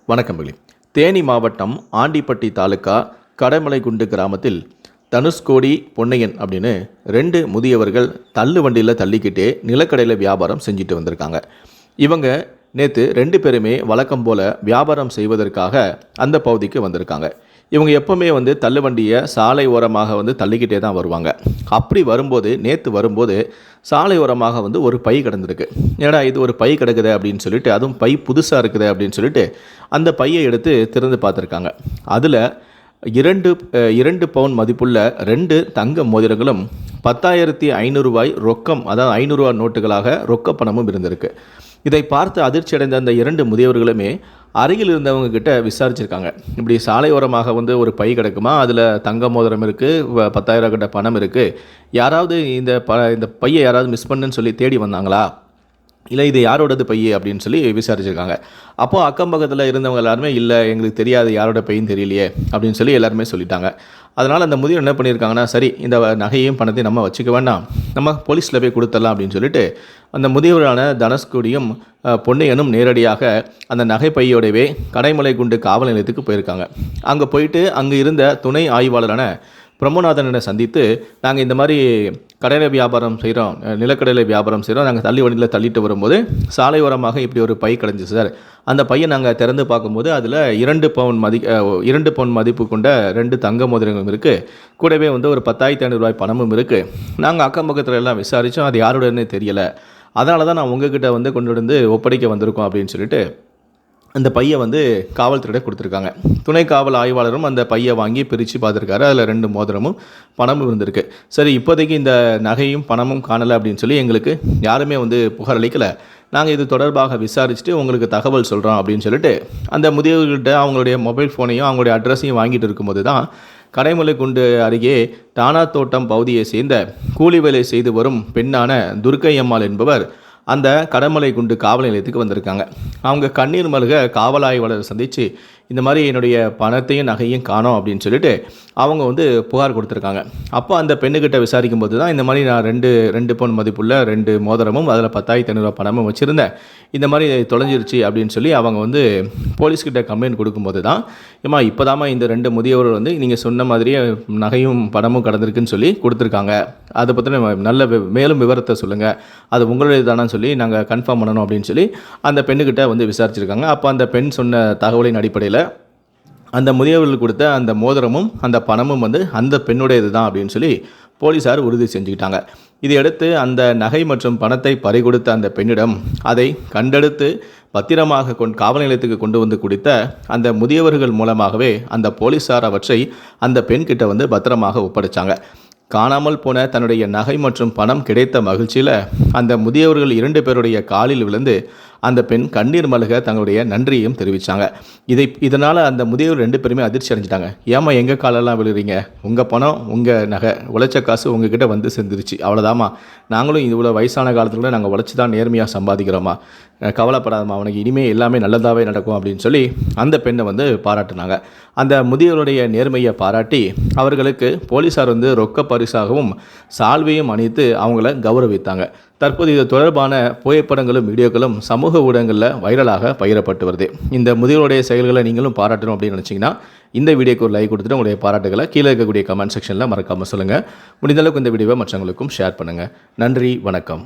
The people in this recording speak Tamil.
வணக்கம் மகளே. தேனி மாவட்டம் ஆண்டிப்பட்டி தாலுக்கா கடமலைக்குண்டு கிராமத்தில் தனுஷ்கோடி பொன்னையன் அப்படின்னு 2 முதியவர்கள் தள்ளு வண்டியில் தள்ளிக்கிட்டே நிலக்கடையில் வியாபாரம் செஞ்சுட்டு வந்திருக்காங்க. இவங்க நேற்று 2 பேருமே வழக்கம் போல் வியாபாரம் செய்வதற்காக அந்த பகுதிக்கு வந்திருக்காங்க. இவங்க எப்போவுமே தள்ளு வண்டியை சாலை ஓரமாக தள்ளிக்கிட்டே தான் வருவாங்க. அப்படி வரும்போது நேற்று வரும்போது சாலை ஓரமாக ஒரு பை கிடந்திருக்கு. ஏன்னா இது ஒரு பை கிடக்குது அப்படின்னு சொல்லிட்டு, அதுவும் பை புதுசாக இருக்குது அப்படின்னு சொல்லிட்டு அந்த பையை எடுத்து திறந்து பார்த்துருக்காங்க. அதில் 2 பவுன் மதிப்புள்ள 2 தங்க மோதிரங்களும் 10,500 ரூபாய் ரொக்கம், அதாவது 500 ரூபா நோட்டுகளாக ரொக்க பணமும் இருந்திருக்கு. இதை பார்த்து அதிர்ச்சி அடைந்த அந்த 2 முதியவர்களுமே அருகில் இருந்தவங்க கிட்ட விசாரிச்சிருக்காங்க. இப்படி சாலை ஓரமாக ஒரு பை கிடக்குமா, அதில் தங்க மோதிரம் இருக்குது, 10,000 கிட்ட பணம் இருக்குது, யாராவது இந்த பையை யாராவது மிஸ் பண்ணுன்னு சொல்லி தேடி வந்தாங்களா, இல்லை இது யாரோடது பைய அப்படின்னு சொல்லி விசாரிச்சிருக்காங்க. அப்போது அக்கம் பக்கத்தில் இருந்தவங்க எல்லாருமே இல்லை, எங்களுக்கு தெரியாது, யாரோட பையன்னு தெரியலையே அப்படின்னு சொல்லி எல்லாருமே சொல்லிட்டாங்க. அதனால் அந்த முதியவர் என்ன பண்ணியிருக்காங்கன்னா, சரி இந்த நகையையும் பணத்தையும் நம்ம வச்சுக்க வேண்டாம், நம்ம போலீஸில் போய் கொடுத்துடலாம் அப்படின்னு சொல்லிட்டு அந்த முதியவரான தனுஷ்கோடியும் பொன்னையனும் நேரடியாக அந்த நகை பையோடவே கடைமலைக்குண்டு காவல் நிலையத்துக்கு போயிருக்காங்க. அங்கே போயிட்டு அங்கே இருந்த துணை ஆய்வாளரான பிரம்மநாதனை சந்தித்து, நாங்கள் இந்த மாதிரி கடையில் வியாபாரம் செய்கிறோம், நிலக்கடையில் வியாபாரம் செய்கிறோம், நாங்கள் தள்ளி வண்டியில் தள்ளிட்டு வரும்போது சாலை ஓரமாக இப்படி ஒரு பை கிடஞ்சி சார், அந்த பையை நாங்கள் திறந்து பார்க்கும்போது அதில் 2 பவுன் மதிப்பு கொண்ட 2 தங்க மோதிரங்களும் இருக்குது, கூடவே ஒரு 10,500 ரூபாய் பணமும் இருக்குது, நாங்கள் அக்கம் பக்கத்தில் எல்லாம் விசாரித்தோம், அது யாரோடனே தெரியலை, அதனால தான் நான் உங்ககிட்ட கொண்டு ஒப்படைக்க வந்திருக்கோம் அப்படின்னு சொல்லிட்டு அந்த பையை காவல்துறையிட கொடுத்துருக்காங்க. துணை காவல் ஆய்வாளரும் அந்த பையை வாங்கி பிரித்து பார்த்துருக்காரு. அதில் 2 மோதிரமும் பணமும் இருந்திருக்கு. சரி, இப்போதைக்கு இந்த நகையும் பணமும் காணலை அப்படின்னு சொல்லி எங்களுக்கு யாருமே புகார் அளிக்கலை, நாங்கள் இது தொடர்பாக விசாரிச்சுட்டு உங்களுக்கு தகவல் சொல்கிறோம் அப்படின்னு சொல்லிட்டு அந்த முதியவர்கள்ட்ட அவங்களுடைய மொபைல் ஃபோனையும் அவங்களுடைய அட்ரஸையும் வாங்கிட்டு இருக்கும்போது தான் கடைமலைக்குண்டு அருகே டானா தோட்டம் பகுதியை சேர்ந்த கூலி வேலை செய்து வரும் பெண்ணான துர்க்கையம்மாள் என்பவர் அந்த கடமலைக்குண்டு காவல் நிலையத்துக்கு வந்திருக்காங்க. அவங்க கண்ணீர் மல்க காவல் ஆய்வாளரை சந்தித்து இந்த மாதிரி என்னுடைய பணத்தையும் நகையும் காணோம் அப்படின்னு சொல்லிட்டு அவங்க புகார் கொடுத்துருக்காங்க. அப்போ அந்த பெண்ணுக்கிட்ட விசாரிக்கும் போது தான் இந்த மாதிரி நான் 2 பவுன் மதிப்புள்ள 2 மோதிரமும் அதில் 10,500 ரூபா பணமும் வச்சுருந்தேன், இந்த மாதிரி தொலைஞ்சிருச்சு அப்படின்னு சொல்லி அவங்க போலீஸ்கிட்ட கம்ப்ளைண்ட் கொடுக்கும்போது தான், ஏமா இப்போதாம்மா இந்த 2 முதியவர்கள் நீங்கள் சொன்ன மாதிரியே நகையும் பணமும் கடந்திருக்குன்னு சொல்லி கொடுத்துருக்காங்க, அதை பற்றின நல்ல மேலும் விவரத்தை சொல்லுங்கள், அது உங்களுடைய தானு சொல்லி நாங்கள் கன்ஃபார்ம் பண்ணணும் அப்படின்னு சொல்லி அந்த பெண்ணுக்கிட்ட விசாரிச்சிருக்காங்க. அப்போ அந்த பெண் சொன்ன தகவலின் அடிப்படையில் அந்த முதியவர்கள் கொடுத்த அந்த மோதிரமும் அந்த பணமும் அந்த பெண்ணுடையது தான் அப்படின்னு சொல்லி போலீஸார் உறுதி செஞ்சுக்கிட்டாங்க. இதையடுத்து அந்த நகை மற்றும் பணத்தை பறிகொடுத்த அந்த பெண்ணிடம் அதை கண்டெடுத்து பத்திரமாக காவல் நிலையத்துக்கு கொண்டு கொடுத்த அந்த முதியவர்கள் மூலமாகவே அந்த போலீஸார் அவற்றை அந்த பெண்கிட்ட பத்திரமாக ஒப்படைச்சாங்க. காணாமல் போன தன்னுடைய நகை மற்றும் பணம் கிடைத்த மகிழ்ச்சியில் அந்த முதியவர்கள் 2 பேருடைய காலில் விழுந்து அந்த பெண் கண்ணீர் மல்க தங்களுடைய நன்றியையும் தெரிவித்தாங்க. இதனால் அந்த முதியவர் 2 பேருமே அதிர்ச்சி அடைஞ்சிட்டாங்க. ஏமா எங்கள் காலெல்லாம் விழுறீங்க, உங்கள் பணம் உங்கள் நகை உழைச்ச காசு உங்ககிட்ட சேர்ந்துருச்சு, அவ்வளோதாம்மா, நாங்களும் இவ்வளோ வயசான காலத்தில் கூட நாங்கள் உழைச்சி தான் நேர்மையாக சம்பாதிக்கிறோமா, கவலைப்படாதம்மா, அவனுக்கு இனிமேல் எல்லாமே நல்லதாகவே நடக்கும் அப்படின்னு சொல்லி அந்த பெண்ணை பாராட்டினாங்க. அந்த முதியவருடைய நேர்மையை பாராட்டி அவர்களுக்கு போலீஸார் ரொக்க பரிசாகவும் சால்வையும் அணிவித்து அவங்கள கௌரவித்தாங்க. தற்போது இது தொடர்பான புகைப்படங்களும் வீடியோக்களும் சமூக ஊடகங்களில் வைரலாக பகிரப்பட்டு வருது. இந்த முதியோருடைய செயல்களை நீங்களும் பாராட்டணும் அப்படின்னு நினச்சிங்கன்னா இந்த வீடியோக்கு ஒரு லைக் கொடுத்துட்டு உங்களுடைய பாராட்டுகளை கீழே இருக்கக்கூடிய கமெண்ட் செக்ஷனில் மறக்காமல் சொல்லுங்கள். முடிந்தளவுக்கு இந்த வீடியோவை மற்றவங்களுக்கும் ஷேர் பண்ணுங்கள். நன்றி, வணக்கம்.